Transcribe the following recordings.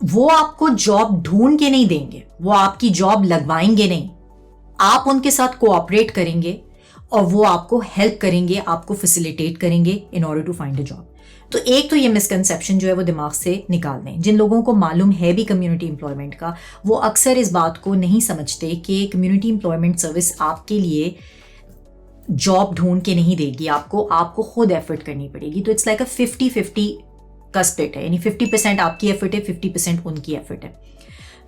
وہ آپ کو جاب ڈھونڈ کے نہیں دیں گے, وہ آپ کی جاب لگوائیں گے نہیں, آپ ان کے ساتھ کوآپریٹ کریں گے اور وہ آپ کو ہیلپ کریں گے, آپ کو فیسیلیٹیٹ کریں گے in order to find a job. تو ایک تو یہ مسکنسیپشن جو ہے وہ دماغ سے نکال دیں. جن لوگوں کو معلوم ہے بھی کمیونٹی امپلائمنٹ کا, وہ اکثر اس بات کو نہیں سمجھتے کہ کمیونٹی امپلائمنٹ سروس آپ کے لیے جاب ڈھونڈ کے نہیں دے گی, آپ کو خود ایفرٹ کرنی پڑے گی. تو اٹس لائک اے 50-50 کا اسپلٹ ہے, یعنی 50% آپ کی ایفرٹ ہے, 50% ان کی ایفرٹ ہے.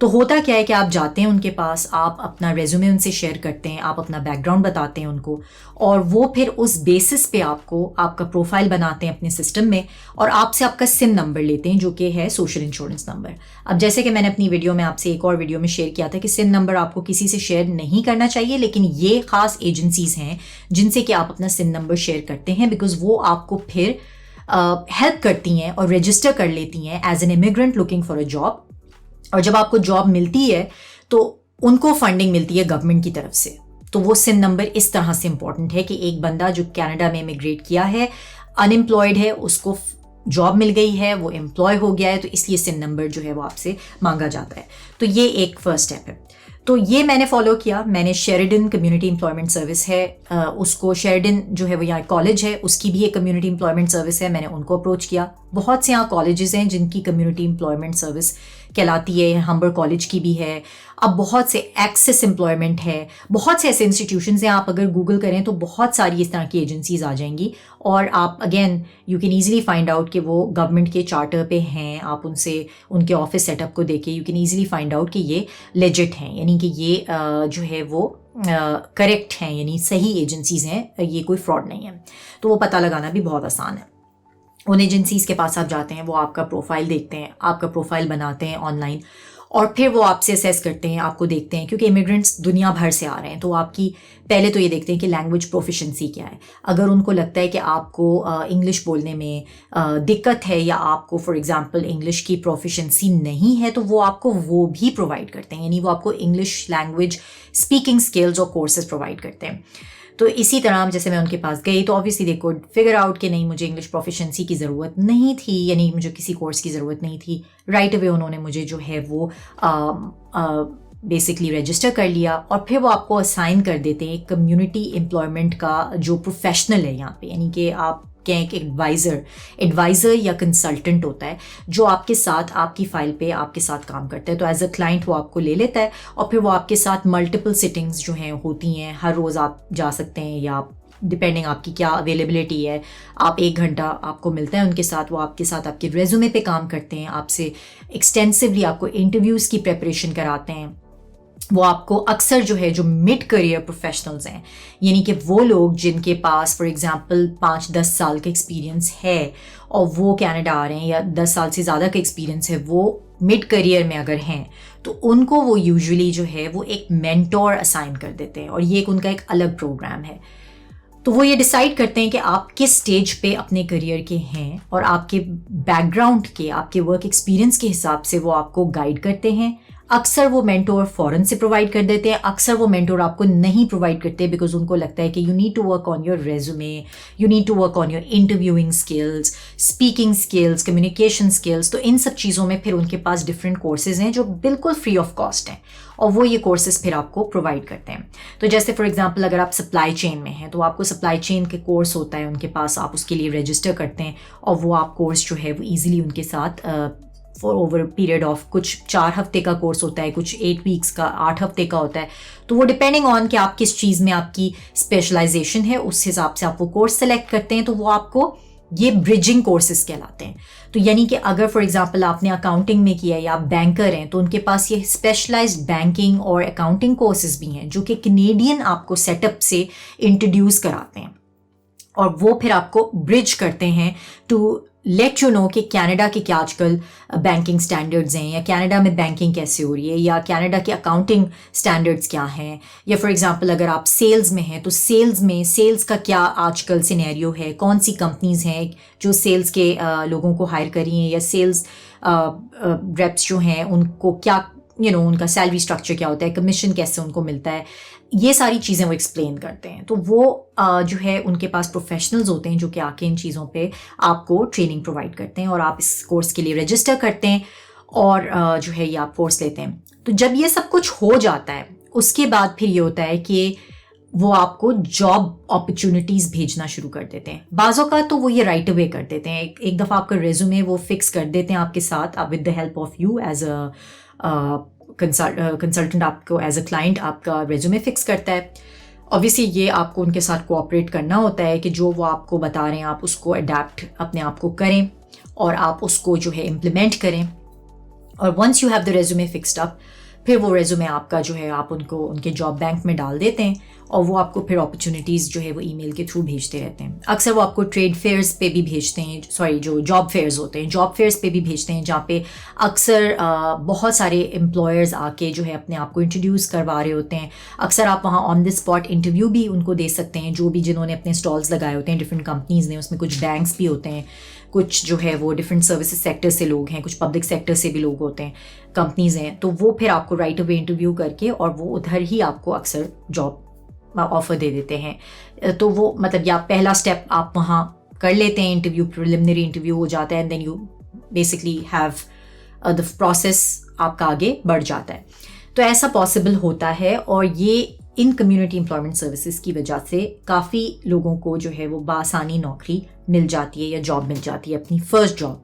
تو ہوتا کیا ہے کہ آپ جاتے ہیں ان کے پاس, آپ اپنا ریزیومے ان سے شیئر کرتے ہیں, آپ اپنا بیک گراؤنڈ بتاتے ہیں ان کو, اور وہ پھر اس بیسس پہ آپ کا پروفائل بناتے ہیں اپنے سسٹم میں, اور آپ سے آپ کا سن نمبر لیتے ہیں جو کہ ہے سوشل انشورنس نمبر. اب جیسے کہ میں نے اپنی ویڈیو میں آپ سے ایک اور ویڈیو میں شیئر کیا تھا کہ سن نمبر آپ کو کسی سے شیئر نہیں کرنا چاہیے, لیکن یہ خاص ایجنسیز ہیں جن سے کہ آپ اپنا سن نمبر شیئر کرتے ہیں, بیکاز وہ آپ کو پھر ہیلپ کرتی ہیں اور رجسٹر کر لیتی ہیں as an immigrant looking for a job. اور جب آپ کو جاب ملتی ہے تو ان کو فنڈنگ ملتی ہے گورنمنٹ کی طرف سے. تو وہ سن نمبر اس طرح سے امپورٹنٹ ہے کہ ایک بندہ جو کینیڈا میں امیگریٹ کیا ہے, ان امپلائڈ ہے, اس کو جاب مل گئی ہے, وہ امپلائی ہو گیا ہے, تو اس لیے سن نمبر جو ہے وہ آپ سے مانگا جاتا ہے. تو یہ ایک فرسٹ اسٹیپ ہے. تو یہ میں نے فالو کیا. میں نے شیریڈن کمیونٹی امپلائمنٹ سروس ہے, اس کو شیریڈن جو ہے وہ یہاں کالج ہے, اس کی بھی ایک کمیونٹی امپلائمنٹ سروس ہے, میں نے ان کو اپروچ کیا. بہت سے یہاں کالجز ہیں جن کی کمیونٹی امپلائمنٹ سروس کہلاتی ہے, ہمبر کالج کی بھی ہے. اب بہت سے ایکسس امپلائمنٹ ہے, بہت سے ایسے انسٹیٹیوشنز ہیں, آپ اگر گوگل کریں تو بہت ساری اس طرح کی ایجنسیز آ جائیں گی, اور آپ again you can easily find out کہ وہ گورنمنٹ کے چارٹر پہ ہیں. آپ ان سے ان کے آفس سیٹ اپ کو دیکھیں, you can easily find out کہ یہ لیجٹ ہیں, یعنی کہ یہ جو ہے وہ کریکٹ ہیں, یعنی صحیح ایجنسیز ہیں, یہ کوئی فراڈ نہیں ہے. تو وہ پتہ لگانا بھی بہت آسان ہے. ان ایجنسیز کے پاس آپ جاتے ہیں, وہ آپ کا پروفائل دیکھتے ہیں, آپ کا پروفائل بناتے ہیں آن لائن, اور پھر وہ آپ سے اسیس کرتے ہیں, آپ کو دیکھتے ہیں, کیونکہ امیگرینٹس دنیا بھر سے آ رہے ہیں, تو آپ کی پہلے تو یہ دیکھتے ہیں کہ لینگویج پروفیشنسی کیا ہے. اگر ان کو لگتا ہے کہ آپ کو انگلش بولنے میں دقت ہے, یا آپ کو فار ایگزامپل انگلش کی پروفیشنسی نہیں ہے, تو وہ آپ کو وہ بھی پرووائڈ کرتے ہیں, یعنی وہ آپ کو انگلش لینگویج اسپیکنگ اسکلز اور کورسز پرووائڈ کرتے ہیں. تو اسی طرح جیسے میں ان کے پاس گئی تو obviously they could figure out کہ نہیں, مجھے انگلش پروفیشنسی کی ضرورت نہیں تھی, یعنی مجھے کسی کورس کی ضرورت نہیں تھی. رائٹ اوے انہوں نے مجھے جو ہے وہ بیسکلی رجسٹر کر لیا, اور پھر وہ آپ کو اسائن کر دیتے ہیں کمیونٹی امپلائمنٹ کا جو پروفیشنل ہے یہاں پہ, یعنی کہ آپ کہ ایک ایڈوائزر یا کنسلٹنٹ ہوتا ہے جو آپ کے ساتھ آپ کی فائل پہ آپ کے ساتھ کام کرتا ہے. تو ایز اے کلائنٹ وہ آپ کو لے لیتا ہے, اور پھر وہ آپ کے ساتھ ملٹیپل سٹنگز جو ہیں ہوتی ہیں, ہر روز آپ جا سکتے ہیں, یا ڈپینڈنگ آپ کی کیا اویلیبلٹی ہے, آپ 1 گھنٹہ آپ کو ملتا ہے ان کے ساتھ. وہ آپ کے ساتھ آپ کے ریزیومے پہ کام کرتے ہیں, آپ سے ایکسٹینسولی آپ کو انٹرویوز کی پریپریشن کراتے ہیں. وہ آپ کو اکثر جو ہے جو مڈ کریئر پروفیشنلز ہیں, یعنی کہ وہ لوگ جن کے پاس فار ایگزامپل 5-10 سال کا ایکسپیرینس ہے اور وہ کینیڈا آ رہے ہیں, یا 10 سال سے زیادہ کا ایکسپیرینس ہے, وہ مڈ کریئر میں اگر ہیں, تو ان کو وہ یوزولی جو ہے وہ ایک مینٹور اسائن کر دیتے ہیں, اور یہ ایک ان کا ایک الگ پروگرام ہے. تو وہ یہ ڈیسائیڈ کرتے ہیں کہ آپ کس سٹیج پہ اپنے کریئر کے ہیں, اور آپ کے بیک گراؤنڈ کے, آپ کے ورک ایکسپیرینس کے حساب سے وہ آپ کو گائیڈ کرتے ہیں. اکثر وہ مینٹور فوراً سے پرووائڈ کر دیتے ہیں, اکثر وہ مینٹور آپ کو نہیں پرووائڈ کرتے, بیکاز ان کو لگتا ہے کہ you need to work on your resume, you need to work on your interviewing skills, speaking skills, communication skills. تو ان سب چیزوں میں پھر ان کے پاس ڈفرینٹ کورسز ہیں جو بالکل فری آف کاسٹ ہیں, اور وہ یہ کورسز پھر آپ کو پرووائڈ کرتے ہیں. تو جیسے فار ایگزامپل اگر آپ سپلائی چین میں ہیں, تو آپ کو سپلائی چین کے کورس ہوتا ہے ان کے پاس, آپ اس کے لیے رجسٹر کرتے ہیں, اور وہ آپ کورس جو ہے وہ ایزیلی ان کے ساتھ فار اوور پیریڈ آف کچھ 4 ہفتے کا کورس ہوتا ہے, کچھ 8 ویکس کا, 8 ہفتے کا ہوتا ہے. تو وہ ڈپینڈنگ آن کہ آپ کس چیز میں آپ کی اسپیشلائزیشن ہے, اس حساب سے آپ وہ کورس سلیکٹ کرتے ہیں. تو وہ آپ کو یہ بریجنگ کورسز کہلاتے ہیں. تو یعنی کہ اگر فار ایگزامپل آپ نے اکاؤنٹنگ میں کیا ہے یا آپ بینکر ہیں, تو ان کے پاس یہ اسپیشلائزڈ بینکنگ اور اکاؤنٹنگ کورسز بھی ہیں جو کہ کینیڈین آپ کو سیٹ اپ سے انٹروڈیوس کراتے ہیں, اور وہ پھر آپ کو برج کرتے ہیں ٹو لیٹ یو نو کہ کینیڈا کے کیا آج کل بینکنگ اسٹینڈرڈز ہیں, یا کینیڈا میں بینکنگ کیسے ہو رہی ہے, یا کینیڈا کے اکاؤنٹنگ اسٹینڈرڈز کیا ہیں, یا فار ایگزامپل اگر آپ سیلز میں ہیں تو سیلز کا کیا آج کل سینیریو ہے, کون سی کمپنیز ہیں جو سیلز کے لوگوں کو ہائر کری ہیں, یا سیلز ریپس جو ہیں ان کو کیا ان کا سیلری اسٹرکچر کیا ہوتا ہے, کمیشن کیسے ان کو ملتا ہے, یہ ساری چیزیں وہ ایکسپلین کرتے ہیں. تو وہ جو ہے ان کے پاس پروفیشنلز ہوتے ہیں جو کہ آ کے ان چیزوں پہ آپ کو ٹریننگ پرووائڈ کرتے ہیں, اور آپ اس کورس کے لیے رجسٹر کرتے ہیں, اور جو ہے یہ آپ کورس لیتے ہیں. تو جب یہ سب کچھ ہو جاتا ہے اس کے بعد پھر یہ ہوتا ہے کہ وہ آپ کو جاب اپرچونیٹیز بھیجنا شروع کر دیتے ہیں. بعض اوقات تو وہ یہ رائٹ اوے کر دیتے ہیں. ایک دفعہ آپ کا ریزیومے وہ فکس کر دیتے ہیں آپ کے ساتھ, with the help of you as a consultant. آپ کو ایز اے کلائنٹ آپ کا ریزیومے فکس کرتا ہے. اوبیسلی یہ آپ کو ان کے ساتھ کوآپریٹ کرنا ہوتا ہے کہ جو وہ آپ کو بتا رہے ہیں آپ اس کو اڈیپٹ اپنے آپ کو کریں اور آپ اس کو جو ہے امپلیمنٹ کریں. اور once you have the resume fixed up, پھر وہ ریزیومے آپ کا جو ہے آپ ان کو ان کے جاب بینک میں ڈال دیتے ہیں اور وہ آپ کو پھر اپرچونیٹیز جو ہے وہ ای میل کے تھرو بھیجتے رہتے ہیں. اکثر وہ آپ کو ٹریڈ فیئرز پہ بھی بھیجتے ہیں, جو جاب فیئرز ہوتے ہیں جاب فیئرز پہ بھی بھیجتے ہیں, جہاں پہ اکثر بہت سارے امپلائرز آ کے جو ہے اپنے آپ کو انٹروڈیوس کروا رہے ہوتے ہیں. اکثر آپ وہاں آن دی اسپاٹ انٹرویو بھی ان کو دے سکتے ہیں, جو بھی جنہوں نے اپنے اسٹالز لگائے ہوتے ہیں ڈفرینٹ کمپنیز نے. اس میں کچھ بینکس بھی ہوتے ہیں, کچھ جو ہے وہ ڈفرینٹ سروسز سیکٹر سے لوگ ہیں, کچھ پبلک سیکٹر سے بھی لوگ ہوتے ہیں, کمپنیز ہیں. تو وہ پھر آپ کو رائٹ اوے انٹرویو کر کے اور وہ ادھر ہی آپ کو اکثر جاب آفر دے دیتے ہیں. تو وہ مطلب یا پہلا اسٹیپ آپ وہاں کر لیتے ہیں, انٹرویو پریلیمنری انٹرویو ہو جاتا ہے, and then you basically have the process آپ کا آگے بڑھ جاتا ہے. تو ایسا پاسبل ہوتا ہے, اور یہ ان کمیونٹی امپلائمنٹ سروسز کی وجہ سے کافی لوگوں کو جو ہے وہ بآسانی نوکری مل جاتی ہے یا جاب مل جاتی ہے, اپنی فرسٹ جاب.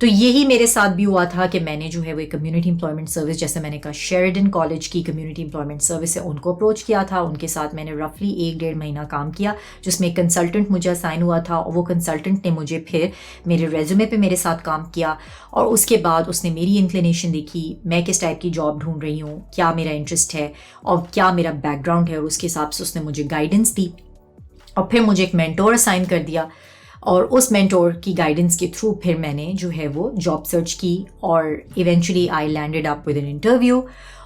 تو یہی میرے ساتھ بھی ہوا تھا کہ میں نے جو ہے وہ ایک کمیونٹی امپلائمنٹ سروس, جیسے میں نے کہا شیریڈن کالج کی کمیونٹی امپلائمنٹ سروس ہے, ان کو اپروچ کیا تھا. ان کے ساتھ میں نے رفلی 1-1.5 مہینہ کام کیا, جس میں ایک کنسلٹنٹ مجھے اسائن ہوا تھا, اور وہ کنسلٹنٹ نے مجھے پھر میرے ریزیومے پہ میرے ساتھ کام کیا, اور اس کے بعد اس نے میری انکلینیشن دیکھی, میں کس ٹائپ کی جاب ڈھونڈ رہی ہوں, کیا میرا انٹرسٹ ہے اور کیا میرا بیک گراؤنڈ ہے, اور اس کے حساب سے اس نے مجھے گائیڈنس دی, اور پھر مجھے ایک مینٹور اسائن کر دیا. اور اس مینٹور کی گائیڈنس کے تھرو پھر میں نے جو ہے وہ جاب سرچ کی, اور eventually I landed up with an interview.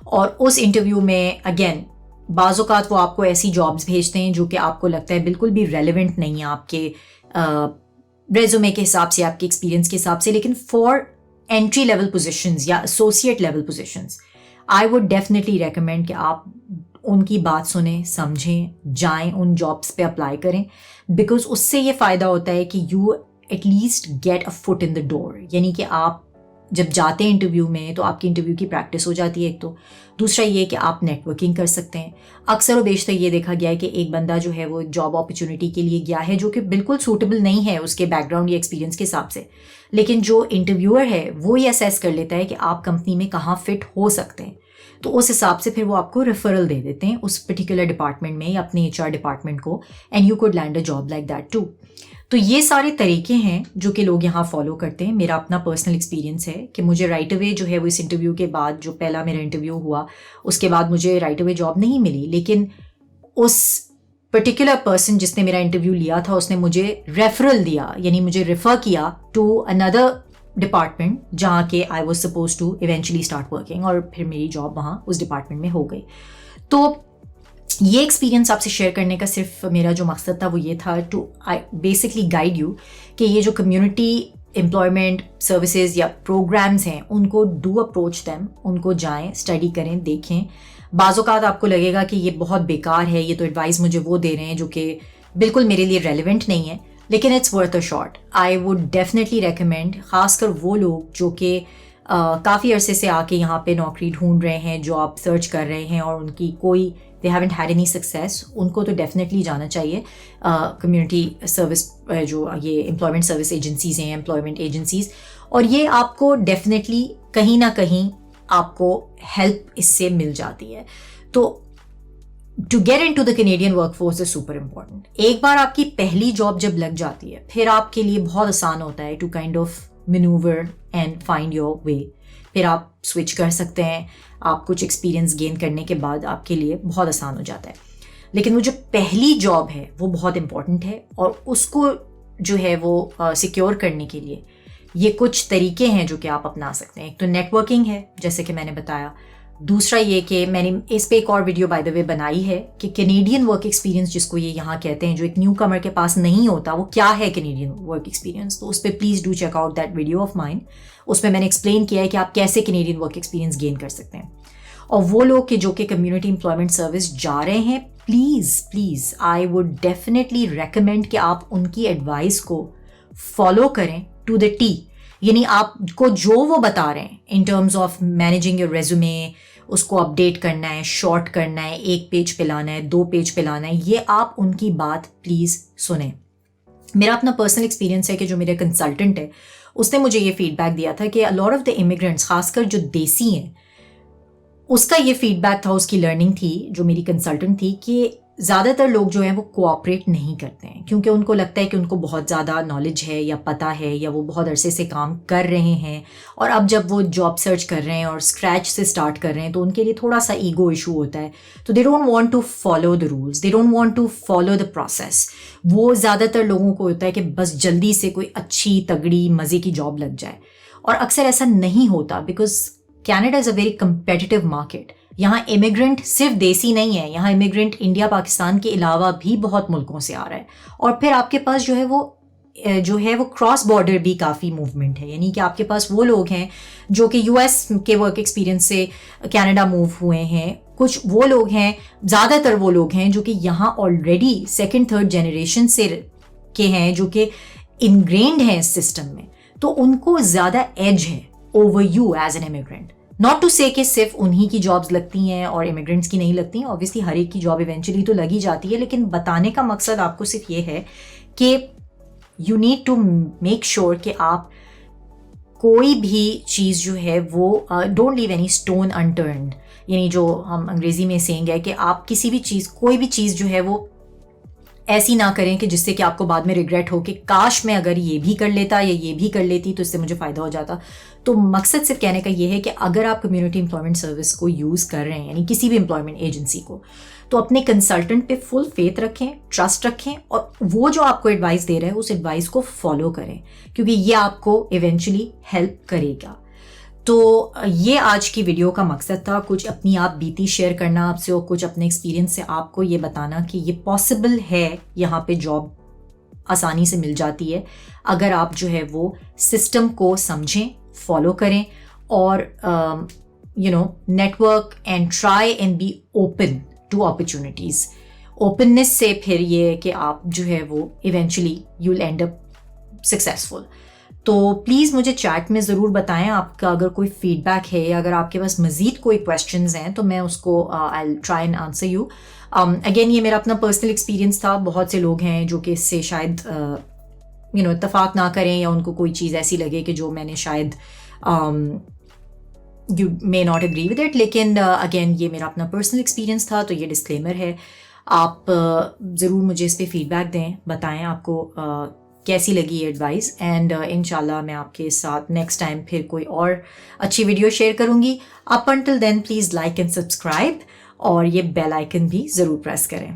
اور اس انٹرویو میں اگین بعض اوقات وہ آپ کو ایسی جابس بھیجتے ہیں جو کہ آپ کو لگتا ہے بالکل بھی ریلیونٹ نہیں ہے آپ کے ریزیومے کے حساب سے, آپ کے ایکسپیرینس کے حساب سے, لیکن فار انٹری لیول پوزیشنز یا associate level positions I would definitely recommend کہ آپ ان کی بات سنیں, سمجھیں, جائیں ان جابس پہ اپلائی کریں, بیکاز اس سے یہ فائدہ ہوتا ہے کہ you at least get a foot in the door. یعنی کہ آپ جب جاتے ہیں انٹرویو میں تو آپ کی انٹرویو کی پریکٹس ہو جاتی ہے ایک تو, دوسرا یہ کہ آپ نیٹ ورکنگ کر سکتے ہیں. اکثر و بیشتر یہ دیکھا گیا ہے کہ ایک بندہ جو ہے وہ ایک جاب اپرچونیٹی کے لیے گیا ہے جو کہ بالکل سوٹیبل نہیں ہے اس کے بیک گراؤنڈ یا ایکسپیرینس کے حساب سے, لیکن جو انٹرویور ہے وہ یہ اسیس کر لیتا ہے کہ آپ کمپنی میں کہاں فٹ ہو سکتے ہیں, تو اس حساب سے پھر وہ آپ کو ریفرل دے دیتے ہیں اس پرٹیکولر ڈپارٹمنٹ میں یا اپنے HR ڈپارٹمنٹ کو, and you could land a job like that too. تو یہ سارے طریقے ہیں جو کہ لوگ یہاں فالو کرتے ہیں. میرا اپنا پرسنل ایکسپیرینس ہے کہ مجھے رائٹ اوے جو ہے وہ اس انٹرویو کے بعد, جو پہلا میرا انٹرویو ہوا اس کے بعد مجھے رائٹ اوے جاب نہیں ملی, لیکن اس پرٹیکولر پرسن جس نے میرا انٹرویو لیا تھا اس نے مجھے ریفرل دیا, یعنی مجھے ریفر کیا ٹو اندر ڈپارٹمنٹ جہاں کہ I was supposed to eventually start working, اور پھر میری جاب وہاں اس ڈپارٹمنٹ میں ہو گئی. تو یہ ایکسپیرینس آپ سے شیئر کرنے کا صرف میرا جو مقصد تھا وہ یہ تھا ٹو بیسکلی گائیڈ یو کہ یہ جو کمیونٹی امپلائمنٹ سروسز یا پروگرامز ہیں ان کو ڈو اپروچ دیم, ان کو جائیں, اسٹڈی کریں, دیکھیں. بعض اوقات آپ کو لگے گا کہ یہ بہت بیکار ہے, یہ تو ایڈوائز مجھے وہ دے رہے ہیں جو کہ بالکل میرے لیے ریلیونٹ نہیں ہے, لیکن it's worth a shot. I would definitely recommend, خاص کر وہ لوگ جو کہ کافی عرصے سے آ کے یہاں پہ نوکری ڈھونڈ رہے ہیں, جاب سرچ کر رہے ہیں اور ان کی کوئی they haven't had any success, ان کو تو ڈیفینیٹلی جانا چاہیے کمیونٹی سروس, جو یہ امپلائمنٹ سروس ایجنسیز ہیں, امپلائمنٹ ایجنسیز, اور یہ آپ کو ڈیفینیٹلی کہیں نہ کہیں آپ کو ہیلپ اس سے مل جاتی ہے. تو to get into the Canadian workforce is super important. ایک بار آپ کی پہلی جاب جب لگ جاتی ہے پھر آپ کے لیے بہت آسان ہوتا ہے to kind of manoeuvre and find your way. پھر آپ سوئچ کر سکتے ہیں, آپ کچھ ایکسپیرینس گین کرنے کے بعد آپ کے لیے بہت آسان ہو جاتا ہے. لیکن وہ جو پہلی جاب ہے وہ بہت امپورٹنٹ ہے, اور اس کو جو ہے وہ سیکیور کرنے کے لیے یہ کچھ طریقے ہیں جو کہ آپ اپنا سکتے ہیں. ایک تو نیٹ ورکنگ ہے جیسے کہ میں نے بتایا, دوسرا یہ کہ میں نے اس پہ ایک اور ویڈیو بائی دا وے بنائی ہے کہ کینیڈین ورک ایکسپیرینس جس کو یہ یہاں کہتے ہیں, جو ایک نیو کمر کے پاس نہیں ہوتا, وہ کیا ہے کینیڈین ورک ایکسپیرینس. تو اس پہ please do check out that video of mine. اس میں نے ایکسپلین کیا ہے کہ آپ کیسے کینیڈین ورک ایکسپیرینس گین کر سکتے ہیں. اور وہ لوگ کہ جو کہ کمیونٹی امپلائمنٹ سروس جا رہے ہیں, please I would definitely recommend کہ آپ ان کی ایڈوائس کو فالو کریں ٹو دا ٹی. یعنی آپ کو جو وہ بتا رہے ہیں in terms of managing your resume, اس کو اپڈیٹ کرنا ہے، شارٹ کرنا ہے، 1 پیج پہ لانا ہے، 2 پیج پہ لانا ہے، یہ آپ ان کی بات پلیز سنیں. میرا اپنا پرسنل ایکسپیرینس ہے کہ جو میرے کنسلٹنٹ ہے اس نے مجھے یہ فیڈ بیک دیا تھا کہ لاٹ آف دا امیگرینٹس، خاص کر جو دیسی ہیں، اس کا یہ فیڈ بیک تھا، اس کی لرننگ تھی جو میری کنسلٹنٹ تھی، کہ زیادہ تر لوگ جو ہیں وہ کوآپریٹ نہیں کرتے ہیں کیونکہ ان کو لگتا ہے کہ ان کو بہت زیادہ نالج ہے یا پتہ ہے یا وہ بہت عرصے سے کام کر رہے ہیں، اور اب جب وہ جاب سرچ کر رہے ہیں اور اسکریچ سے اسٹارٹ کر رہے ہیں تو ان کے لیے تھوڑا سا ایگو ایشو ہوتا ہے. تو they don't want to follow the rules, they don't want to follow the process. وہ زیادہ تر لوگوں کو ہوتا ہے کہ بس جلدی سے کوئی اچھی تگڑی مزے کی جاب لگ جائے، اور اکثر ایسا نہیں ہوتا because Canada is a very competitive market. یہاں امیگرینٹ صرف دیسی نہیں ہے، یہاں امیگرینٹ انڈیا پاکستان کے علاوہ بھی بہت ملکوں سے آ رہا ہے، اور پھر آپ کے پاس جو ہے وہ کراس بارڈر بھی کافی موومنٹ ہے. یعنی کہ آپ کے پاس وہ لوگ ہیں جو کہ US کے ورک ایکسپیرینس سے کینیڈا موو ہوئے ہیں، کچھ وہ لوگ ہیں، زیادہ تر وہ لوگ ہیں جو کہ یہاں آلریڈی 2nd 3rd جنریشن سے کے ہیں، جو کہ انگرینڈ ہیں اس سسٹم میں. تو ان کو زیادہ ایج ہے over you as an immigrant. Not to say کہ صرف انہی کی جابس لگتی ہیں اور امیگرینٹس کی نہیں لگتی ہیں، اوبویسلی ہر ایک کی جاب ایونچولی تو لگ ہی جاتی ہے، لیکن بتانے کا مقصد آپ کو صرف یہ ہے کہ you need to make sure کہ آپ کوئی بھی چیز جو ہے وہ don't leave any stone unturned. یعنی جو ہم انگریزی میں سینگ ہے کہ آپ کسی بھی چیز، کوئی بھی چیز جو ہے وہ ایسی نہ کریں کہ جس سے کہ آپ کو بعد میں ریگریٹ ہو کہ کاش میں اگر یہ بھی کر لیتا یا یہ بھی کر لیتی تو اس سے مجھے فائدہ ہو جاتا. تو مقصد صرف کہنے کا یہ ہے کہ اگر آپ کمیونٹی امپلائمنٹ سروس کو یوز کر رہے ہیں، یعنی کسی بھی امپلائمنٹ ایجنسی کو، تو اپنے کنسلٹنٹ پہ فل فیتھ رکھیں، ٹرسٹ رکھیں، اور وہ جو آپ کو ایڈوائس دے رہے ہیں اس ایڈوائس کو فالو کریں، کیونکہ یہ آپ کو ایونچولی ہیلپ کرے گا. تو یہ آج کی ویڈیو کا مقصد تھا، کچھ اپنی آپ بیتی شیئر کرنا آپ سے، اور کچھ اپنے ایکسپیرینس سے آپ کو یہ بتانا کہ یہ پاسبل ہے، یہاں پہ جاب آسانی سے مل جاتی ہے اگر آپ جو ہے وہ سسٹم کو سمجھیں، فالو کریں، اور network and try and be open to opportunities. Openness سے پھر یہ کہ آپ جو ہے وہ eventually you will end up successful. تو پلیز مجھے چیٹ میں ضرور بتائیں آپ کا اگر کوئی فیڈ بیک ہے، یا اگر آپ کے پاس مزید کوئی کویشچنز ہیں تو میں اس کو I try and answer you. Again یہ میرا اپنا پرسنل ایکسپیرینس تھا. بہت سے لوگ ہیں جو کہ اس سے شاید اتفاق نہ کریں، یا ان کو کوئی چیز ایسی لگے کہ جو میں نے شاید you may not agree with it, لیکن اگین یہ میرا اپنا پرسنل ایکسپیرینس تھا، تو یہ ڈسکلیمر ہے. آپ ضرور مجھے اس پہ فیڈ بیک دیں، بتائیں آپ کو کیسی لگی یہ ایڈوائس، اینڈ انشاءاللہ میں آپ کے ساتھ نیکسٹ ٹائم پھر کوئی اور اچھی ویڈیو شیئر کروں گی. Up until then please like and subscribe, اور یہ بیل آئکن بھی ضرور پریس کریں.